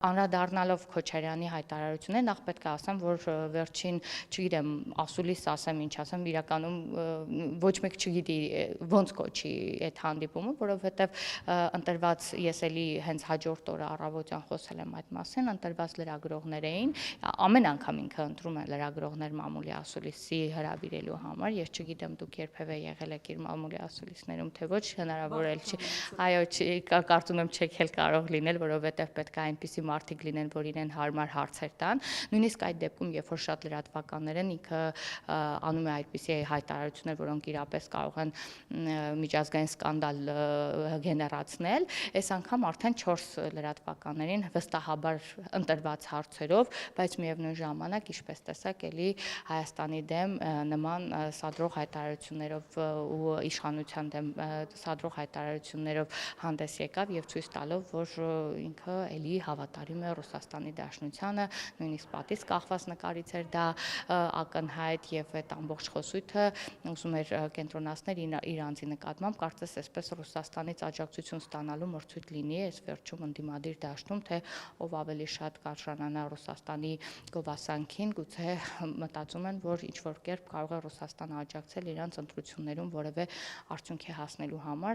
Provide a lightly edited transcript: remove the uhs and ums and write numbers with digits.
Անդրադառնալով Քոչարյանի հայտարարություններին, նախ պետք է ասեմ, որ վերջին, չգիտեմ, ասուլիս ասեմ, ինչ ասեմ, իրականում ոչ մեկ չգիտի ոնց կոչի այդ հանդիպումը, որովհետև ընտրված ես էլի հենց հաջորդ օրը առավոտյան խոսել եմ այդ մասին, ընտրված լրագրողներ էին, ամեն անգամ ինքը ընտրում է լրագրողներ մամուլի ասուլիսի հրավիրելու համար, ես չգիտեմ դուք երբևէ եղել եք իր մամուլի ասուլիսներում, թե ոչ, հնարավոր էլ չի, այո, կարծում եմ չեք էլ կարող լինել, որովհետև պետք է այնպիսի մարդիկ լինեն, որ իրեն հարմար հարցեր տան, նույնիսկ այդ դեպքում, երբ որ շատ լրատվականներ են, ինքը անում է այդպիսի հայտարարություններ, որոնք իրապես կարող են միջազգային սկանդալ գեներացնել, այս անգամ արդեն 4 լրատվականներին վստահաբար ընտրված հարցերով, բայց միևնույն ժամանակ, ինչպես տեսակ, էլի Հայաստանի դեմ նման սադրող հայտարարություններով ու իշխանության դեմ սադրող հայտարարություններով հանդես եկավ եւ ցույց տալով, որ ինքը էլի հավատարիմ է Ռուսաստանի Դաշնությանը, նույնիսկ պատից կախված նկարից էր դա ակնհայտ եւ այդ ամբողջ խոսույթը ուզում էր կենտրոնացնել իր անձի նկատմամբ, կարծես այսպես Ռուսաստանից աջակցություն ստանալու մրցույթ լինի այս վերջում ընդդիմադիր դաշտում, թե ով ավելի շատ կարժանանա Ռուսաստանի գովասանքին, գուցե մտածում են, որ ինչ որ կերպ կարող է Ռուսաստանը աջակցել իրանց ընտրություններում որևէ արդյունքի հասնելու համար,